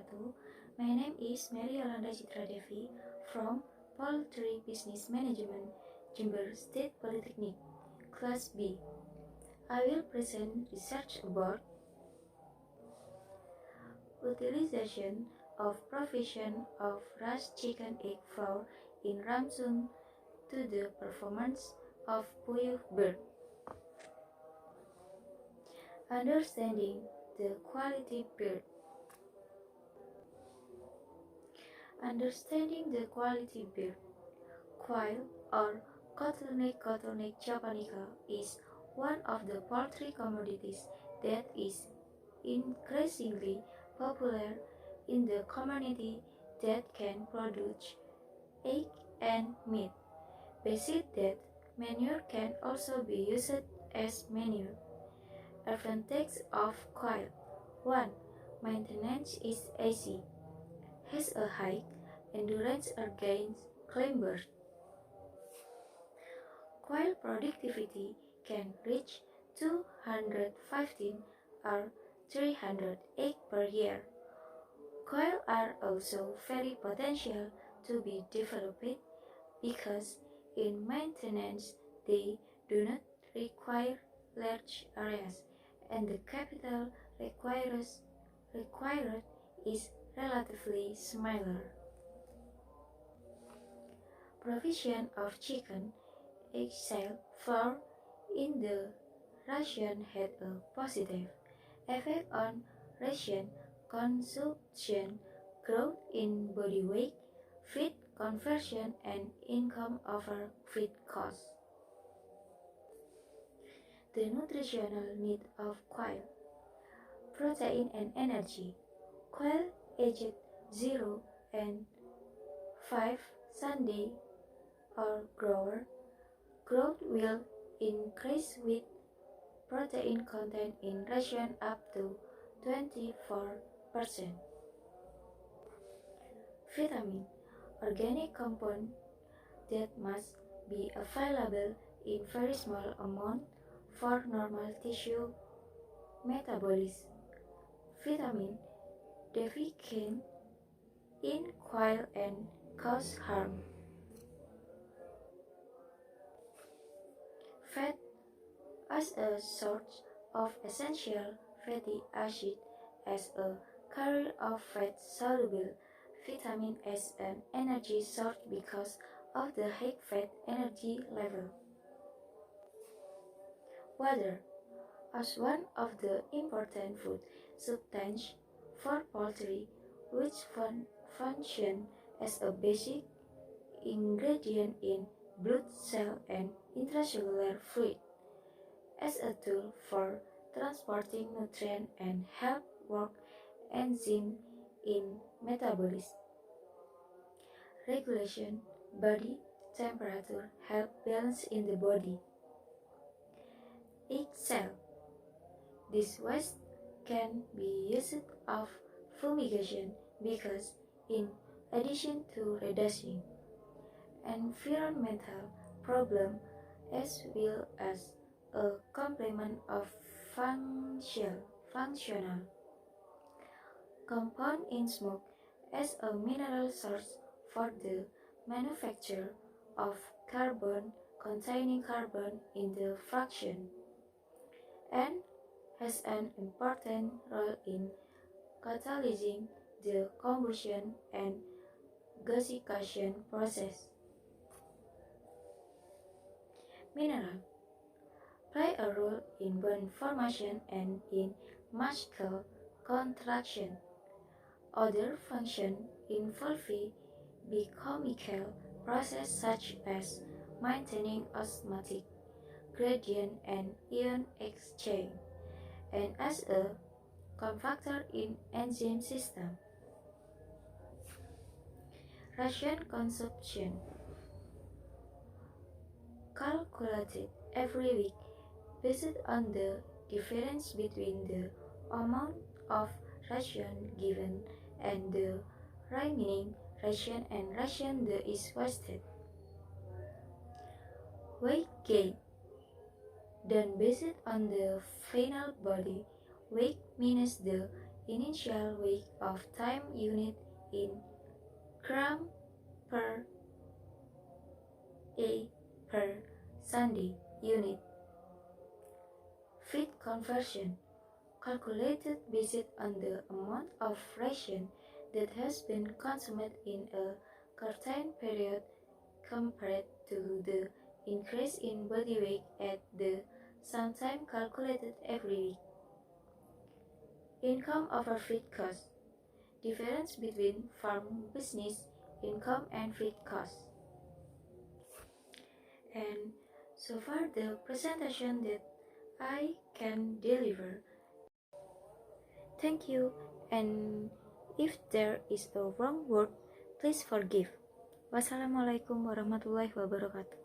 wabarakatuh. My name is Yolanda Devi from Poultry Business Management, Jember State Polytechnic, Class B. I will present research about utilization of provision of raised chicken egg flour in Ransum to the performance of Puyuh bird. Understanding the quality bird. Understanding the quality bird. Quail or Coturnix japonica is one of the poultry commodities that is increasingly popular in the community that can produce egg and meat. Besides that, manure can also be used as manure. Advantage of quail. 1. Maintenance is easy. Has a high endurance against climbers. Quail productivity can reach 215 or 300 eggs per year. Quail are also very potential to be developed because in maintenance they do not require large areas and the capital required is relatively smaller. Provision of chicken, egg shell, flour in the ration had a positive effect on ration consumption, growth in body weight, feed conversion, and income over feed costs. The nutritional need of quail. Protein and energy. Quail aged 0 and 5 Sunday or grower growth will increase with protein content in ration up to 24%. Vitamin, organic compound that must be available in very small amount for normal tissue metabolism. Vitamin deficient in quail and cause harm. Fat as a source of essential fatty acid, as a carrier of fat-soluble vitamin, as an energy source because of the high fat energy level. Water as one of the important food substances for poultry, which function as a basic ingredient in blood cell and intracellular fluid, as a tool for transporting nutrients and help work enzymes in metabolism. Regulation body temperature, help balance in the body. Egg cell. This waste can be used of fumigation because in addition to reducing environmental problem as well as a complement of functional compound in smoke as a mineral source for the manufacture of carbon containing carbon in the fraction, and has an important role in catalyzing the combustion and gasification process. Mineral play a role in bone formation and in muscle contraction. Other functions involve biochemical processes such as maintaining osmotic gradient and ion exchange, and as a cofactor in enzyme system. Ration consumption calculated every week based on the difference between the amount of ration given and the remaining ration and ration that is wasted. Weight gain done based on the final body weight minus the initial week of time unit in gram per a per Sunday unit. Feed conversion, calculated based on the amount of ration that has been consumed in a certain period compared to the increase in body weight at the same time calculated every week. Income over feed cost, difference between farm business income and feed cost. And so far the presentation that I can deliver. Thank you, and if there is a wrong word, please forgive. Wassalamualaikum warahmatullahi wabarakatuh.